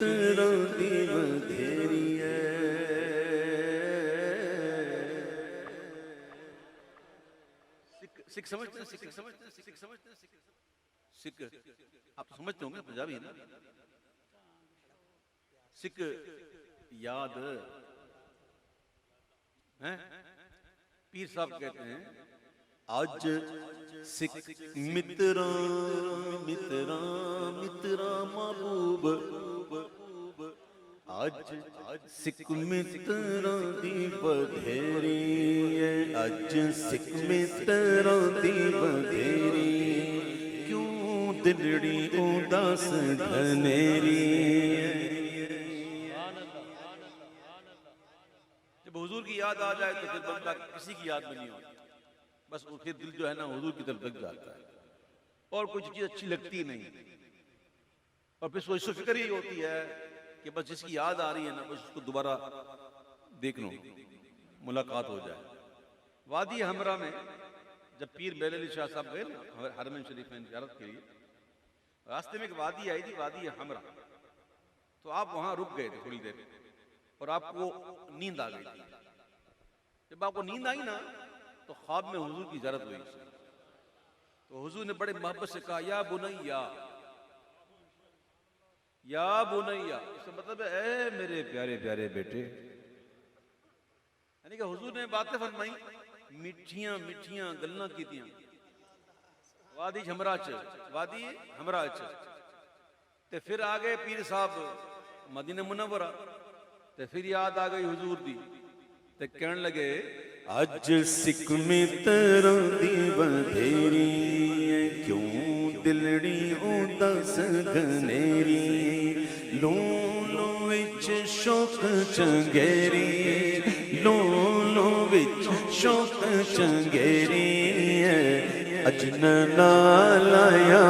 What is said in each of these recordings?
دی بدھیری ہے سکھ سمجھتے ہیں سکھ آپ سمجھتے ہوں گے پنجابی ہے نا سکھ یاد پیر صاحب کہتے ہیں آج سکھ متراں محبوب آج سکھ متراں دی بدھیری ہے آج سکھ متراں دی بدھیری کیوں دلڑی اداس گھنیری جب حضور کی یاد آ جائے تو پھر بندہ کسی کی یاد میں نہیں ہوتا بس پھر دل جو ہے نا حضور کی طرف لگ جاتا ہے اور کوئی چیز اچھی لگتی نہیں اور پھر سوچ فکر ہی ہوتی ہے کہ بس جس کی یاد آ رہی ہے نا بس اس کو دوبارہ دیکھ لو ملاقات ہو جائے وادی ہمراہ میں جب پیر بیل علی شاہ صاحب گئے نا حرمین شریف میں زیارت کے لیے راستے میں ایک وادی آئی تھی وادی ہمراہ تو آپ وہاں رک گئے تھے تھوڑی دیر اور آپ کو نیند آ گئی تھی جب آپ کو نیند آئی نا تو خواب میں حضور کی زیارت ہوئی تو حضور نے بڑے محبت سے کہا یا بنیا اس کا مطلب ہے اے میرے پیارے پیارے بیٹے یعنی کہ حضور نے باتیں فرمائی میٹھیاں گلاں کیتیاں وادی ہمراہ تے پھر آگے پیر صاحب مدینہ منورہ تے پھر یاد آ گئی حضور دی تے کہن لگے اج سکھ متراں دی بدھیری کیوں دلڑی اداس گھنیری لوں وچ شوق چنگیری لوں وچ شوق چنگیری اج نالا لایا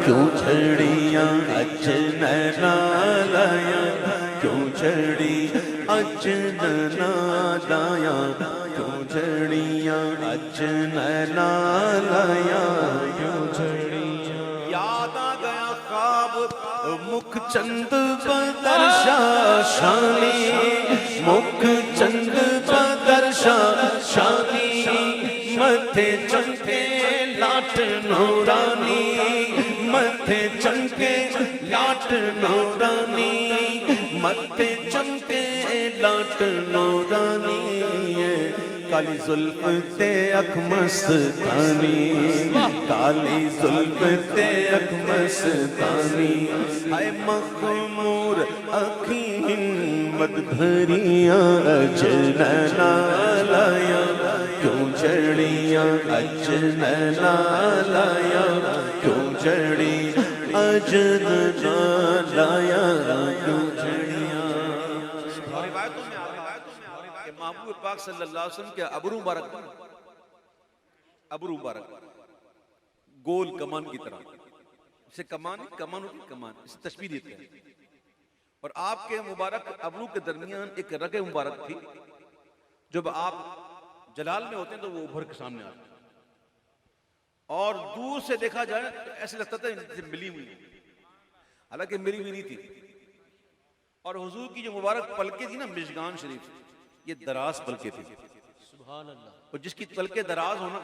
کیوں چھڑیاں اج نالا لایا کیوں چھڑی اج نالا لایا کیوں چھڑیاں اج نالا لایا کیوں چھڑیاں یاد آ گیا خواب مکھ چند بدر شاہ شانی مکھ چند بدر شاہ شانی متھے چمکے لاٹ نورانی متھے چمکے لاٹ نورانی متھے چمکے لاٹ نورانی کالی زلف تے اکھ مستانی کالی زلف تے اکھ مستانی ہائے مخمور اکھیں مد بھریاں اج نالا لایا کیوں چھڑیاں اج نالا لایا کیوں چھڑی اج نالا لایا کیوں چھڑیاں روایتوں میں کہ محبوب پاک صلی اللہ علیہ وسلم کے ابرو مبارک گول کمان کی طرح اسے کمان اسے تشبیہ دیتے ہیں اور آپ کے مبارک ابرو کے درمیان ایک رگ مبارک تھی جب آپ جلال میں ہوتے ہیں تو وہ ابھر کے سامنے آتے ہیں اور دور سے دیکھا جائے تو ایسے لگتا تھا جیسے ملی ہوئی حالانکہ ملی ہوئی نہیں تھی اور حضور کی جو مبارک پلکیں تھی نا مشگان شریف یہ دراز پلکیں تھی سبحان اللہ اور جس کی پلکیں دراز ہونا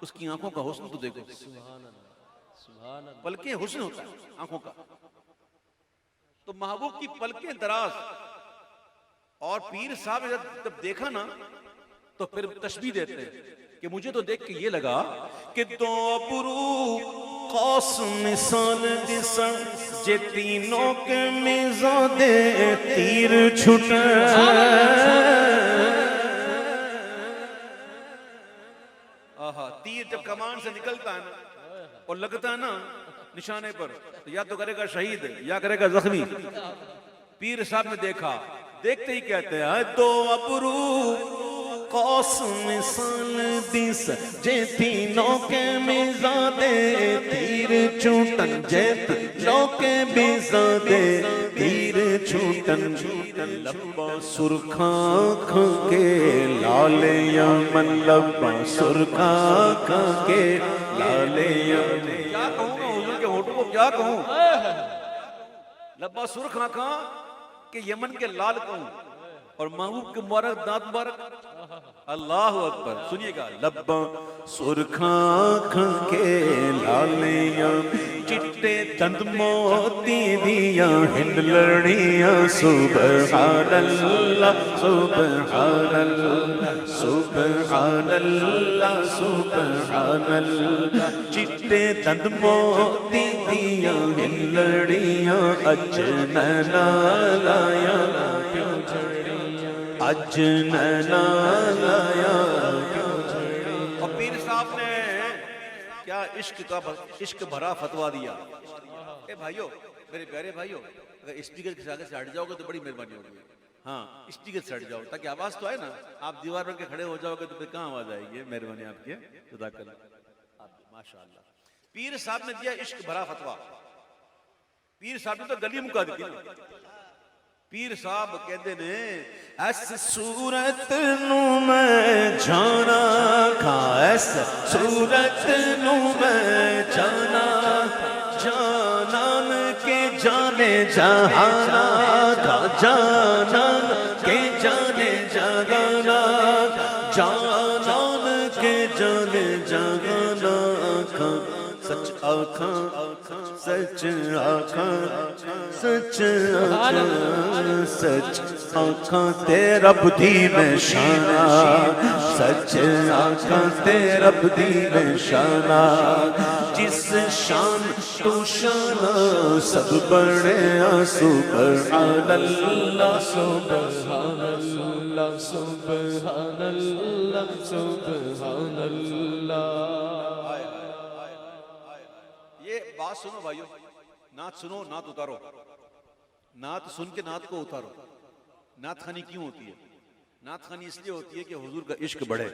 اس کی آنکھوں کا حسن تو دیکھو سبحان اللہ سبحان اللہ پلکیں حسن ہوتا ہے آنکھوں کا تو محبوب کی پلکیں دراز اور پیر صاحب جب دیکھا نا تو پھر تشبیہ دیتے ہیں کہ مجھے تو دیکھ کے یہ لگا کہ دو ابرو قوس مثال دسن جے تینوں کے میزان دے تیر چھٹے تیر جب کمان سے نکلتا ہے نا اور لگتا ہے نا نشانے پر تو یا تو کرے گا شہید یا کرے گا زخمی پیر صاحب نے دیکھا دیکھتے ہی کہتے ہیں دو ابرو قوس مثال دس جے تینوں کے میزان دے تیر چھوٹن جے تینوں کے میزان دے تیر چھوٹن لبا سرخاں کھاں کے لال یمن لبا سرخاں کھاں کے لال یمن کیا کہوں میں حضور کے ہونٹوں کو کیا کہوں لبا سرخ آنکھاں کہ یمن کے لال کہوں اور محبوب کے مبارک دانت مبارک. اللہ اکبر. سنیے گا. لبا سرخ آنکھاں کے لالیاں چٹے دند موتی دیاں ہند لڑیاں سبحان اللہ سبحان اللہ سبحان اللہ سبحان اللہ چٹے دند موتی دیاں ہند لڑیاں اج نینا لایا اج نینا لایا. اور پیر صاحب نے کیا عشق بھرا فتویٰ دیا. اے بھائیو، میرے پیارے بھائیو، اگر اسپیکر کے آگے سے ہٹ جاؤ گے تو بڑی مہربانی ہوگی. ہاں اسپیکر سے ہٹ جاؤ تاکہ آواز تو آئے نا. آپ دیوار پر کے کھڑے ہو جاؤ گے تو پھر کہاں آواز آئے گی. مہربانی آپ کی. خدا کر ماشاء اللہ. پیر صاحب نے دیا عشق بھرا فتویٰ. پیر صاحب نے تو گلی مکا دی نا. پیر صاحب کہتے نے ایس صورت نو میں جانا کھا ایس صورت نو میں جانا جانان کے جانے جہانا کا جانان کے جانے جہانا جانان کے جانے جہانا کا سچ آنکھاں سچ آنکھاں سچ آنکھاں سچ آنکھاں تیرا بدی میں شانہ سچ آنکھاں تیرا بدی میں شانہ جس شان تو شانہ سب بڑے سبحان اللہ سبحان اللہ سبحان اللہ سبحان اللہ. یہ بات سنو بھائیو، نعت سنو نعت اتارو. نعت سن کے نعت کو اتارو. نعت خوانی کیوں ہوتی ہے؟ نعت خوانی اس لیے ہوتی ہے کہ حضور کا عشق بڑھے.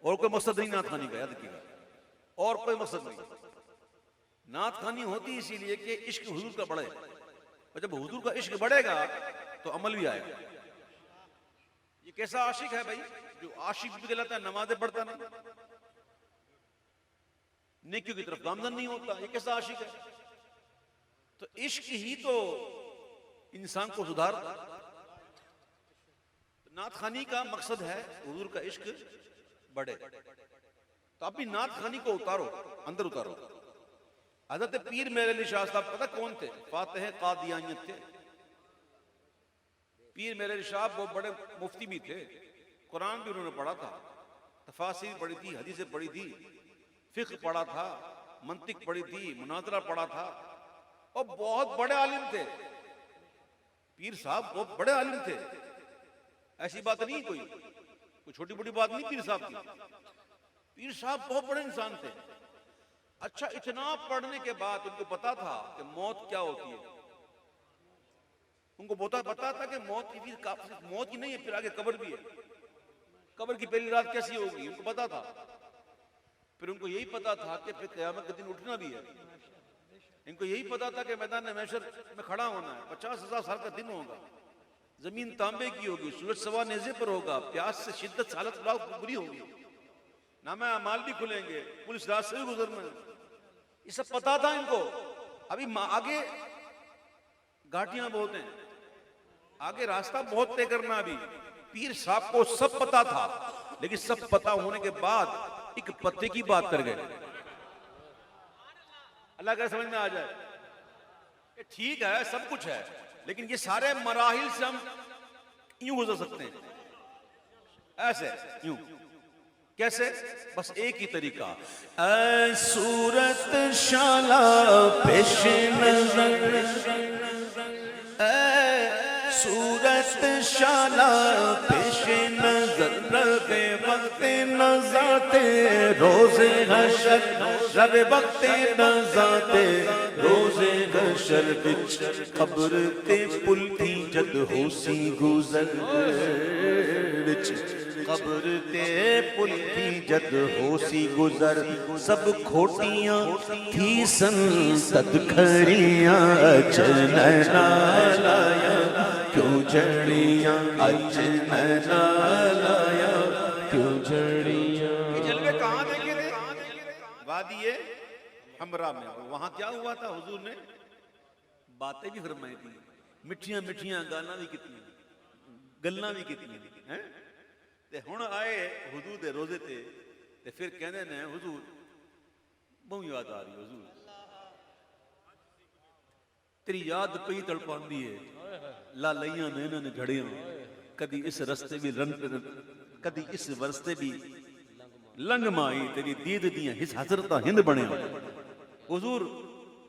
اور کوئی مقصد نہیں نعت خوانی کا، یاد رکھیے گا. اور کوئی مقصد نہیں. نعت خوانی ہوتی اسی لیے کہ عشق حضور کا بڑھے. اور جب حضور کا عشق بڑھے گا تو عمل بھی آئے گا. یہ کیسا عاشق ہے بھائی جو عاشق بھی کہلاتا ہے نمازیں پڑھتا نہیں، نیکیوں کی طرف گامزن نہیں ہوتا. یہ کیسا عاشق ہے؟ تو عشق ہی تو انسان کو سدھارتا. نعت خوانی کا مقصد ہے حضور کا عشق بڑھے. تو آپ بھی نعت خوانی کو اتارو، اندر اتارو. حضرت پیر میرے علی شاہ صاحب پتہ کون تھے؟ فاتح قادیانیت تھے. پیر میرے علی شاہ وہ بڑے مفتی بھی تھے. قرآن بھی انہوں نے پڑھا تھا، تفاسیر پڑھی تھی، حدیثیں پڑھی تھی، فقہ پڑھا تھا، منطق پڑھی تھی، مناظرہ پڑھا تھا، اور بہت بڑے عالم تھے. پیر صاحب بہت بڑے عالم تھے. ایسی بات نہیں کوئی چھوٹی بڑی بات نہیں پیر صاحب کی. پیر صاحب بہت بڑے انسان تھے. اچھا اتنا پڑھنے کے بعد ان کو پتا تھا کہ موت کیا ہوتی ہے. ان کو پتا تھا کہ موت ہی نہیں ہے، پھر آگے قبر بھی ہے. قبر کی پہلی رات کیسی ہوگی ان کو پتا تھا. پھر ان کو یہی پتا تھا کہ پھر قیامت کے دن اٹھنا بھی ہے. ان کو یہی پتا تھا کہ میدان محشر میں کھڑا ہونا ہے. 50,000 سال کا دن ہوگا، زمین تانبے کی ہوگی، سورج سوا نیزے پر ہوگا، پیاس سے شدت حالت بری ہوگی، نامہ اعمال بھی کھلیں گے، پولیس راست سے بھی گزرنا ہے. یہ سب پتا تھا ان کو. ابھی آگے گھاٹیاں بہت ہیں، آگے راستہ بہت طے کرنا. ابھی پیر صاحب کو سب پتا تھا، لیکن سب پتا ہونے کے بعد ایک پتے کی بات کر گئے. اللہ کا سمجھ میں آ جائے. ٹھیک ہے سب کچھ ہے، لیکن یہ سارے مراحل سے ہم یوں گزر سکتے ہیں. ایسے یوں کیسے؟ بس ایک ہی طریقہ. اے صورت شالا پیش نظر، اے صورت شالا پیش نظر، ربے وقت نظاتے روز حشر، ربے وقت نظاتے روز حشر بچ قبر تے پل تھی جد ہو سی گزر، بچ قبر تے پل تھی جد ہو سی گزر، سب کھوٹیاں تھی سن تد کھڑیاں، اج نینا لایا کیوں جڑیاں، اج نینا لایا کیوں جڑیاں. یہ جلوے کہاں دیکھے تھے؟ وادی حمراء میں. وہاں کیا ہوا تھا؟ حضور نے باتیں بھی فرمائی تھی, مٹھیاں مٹھیاں گالاں بھی کیتیاں, گلاں بھی کیتیاں ہیں. تے ہن آئے حضور دے روزے تے پھر کہندے نے حضور بہت یاد آ رہی حضور, تیری یاد پئی تڑپاندی ہے, لا لئیاں نے انہاں نے گھڑیاں, کدی اس رستے بھی کدی اس ورستے بھی لنگ مائی, تیری دید دیاں ہس حضرتاں ہند بنیا. حضور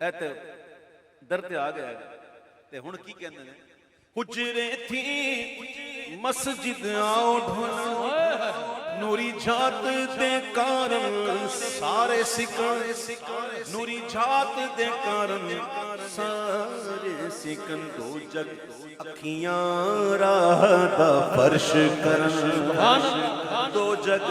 ایت درتے آ گیا تے ہن کی کہندے نے, حجرے تھی مسجد آؤ ڈھولا, نوری جھات دے کارن سارے سکن, نوری جھات دے کارن سارے سکن, دو جگ اکھیاں راہ دا فرش کرن, دو جگ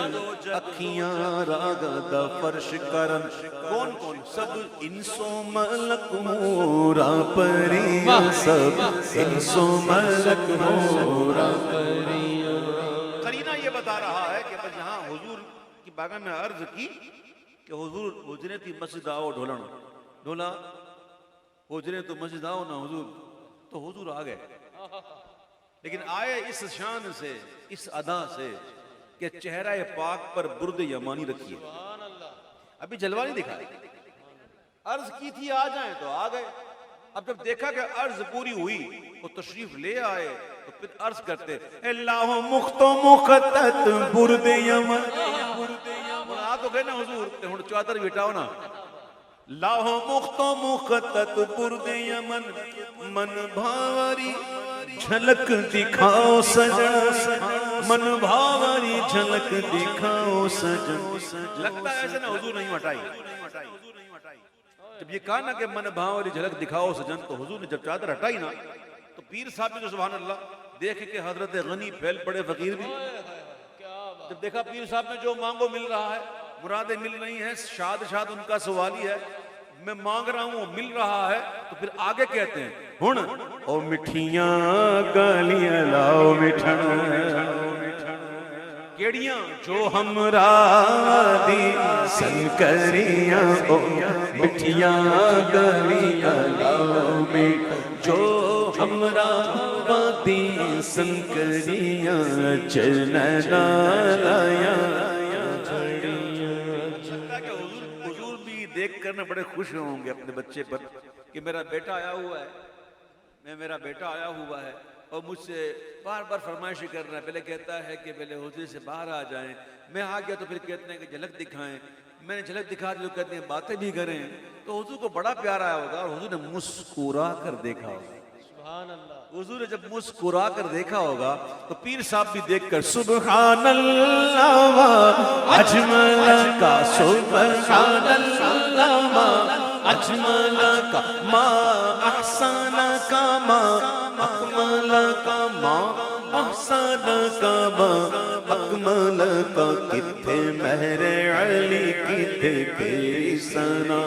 اکھیاں راہ دا فرش کرن. کون کون؟ سب انسو ملک مورا پریاں, سب انسو ملک مورا پریاں. قرینہ یہ بتا رہا ہے کہ بس یہاں حضور کی بارگاہ میں عرض کی کہ حضور حجرے تھی مسجد آؤ ڈھولن, ڈھولا حجرے تو مسجد آؤ نا حضور, تو حضور آ گئے. لیکن آئے اس شان سے, اس ادا سے کہ چہرہ پاک پر برد یمانی رکھیے. ابھی جلوہ نہیں دکھا, عرض کی تھی آ جائیں تو آ گئے. اب جب دیکھا کہ عرض پوری ہوئی وہ تشریف لے آئے تو پھر عرض کرتے اللہ مخت و مخطط برد یمن. آ تو گئے نا حضور, ہن چادر بٹاؤ نا. لاہ مخت و مخطط برد یمن, من بھاوری جھلک دکھاؤ سجن, من بھاوری جھلک دکھاؤ سجن. لگتا ہے ایسے نا حضور نہیں ہٹائی. جب یہ کہا نا کہ من بھاوری جھلک دکھاؤ سجن, تو حضور نے جب چادر ہٹائی نا تو پیر صاحب نے سبحان اللہ دیکھ کے حضرت غنی پھیل پڑے فقیر بھی. جب دیکھا پیر صاحب نے جو مانگو مل رہا ہے, مرادیں مل رہی ہیں, شاد شاد ان کا سوال ہی ہے, میں مانگ رہا ہوں وہ مل رہا ہے, تو پھر آگے کہتے ہیں ہن او مٹھیاں گالیاں لاؤ مٹھن, کیڑیاں جو ہمراہ دی سن کریاں, او مٹھیاں گالیاں لاؤ مٹھن, جو ہمراہ دی سن کریاں, چننا لایا. حضور بھی دیکھ کر بڑے خوش ہوں گے اپنے بچے پر کہ میرا بیٹا آیا ہوا ہے, میرا بیٹا آیا ہوا ہے, اور مجھ سے بار بار فرمائش کر رہا ہے. پہلے کہتا ہے کہ پہلے حضور سے باہر آ جائیں, میں آ گیا تو پھر کہتے ہیں کہ جھلک دکھائیں, میں نے جھلک دکھا دی تو کہتے ہیں باتیں بھی کریں. تو حضور کو بڑا پیار آیا ہوگا, اور حضور نے مسکرا کر دیکھا ہوگا. سبحان اللہ. حضور نے جب مسکرا کر دیکھا ہوگا تو پیر صاحب بھی دیکھ کر سبحان اللہ اجمل کا, سبحان اللہ اجمل کا, ما احسن کا, ما اکمل کا, ما احسن کا, ما اکمل کا. کتھے مہر علی کتھے تیری ثنا,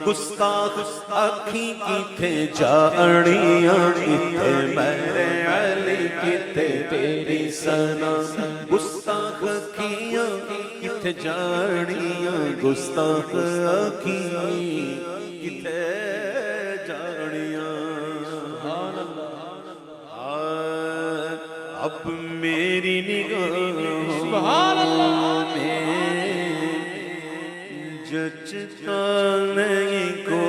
گستاخ اکھی کتھے جاڑیاں, کتھے مہر علی کتھے تیری ثنا, گستاخ اکھیاں کتھے جاڑیاں, گستاخ اکھی کتھے جاڑیاں. اب میری نگاہوں میں جچتا نہیں کو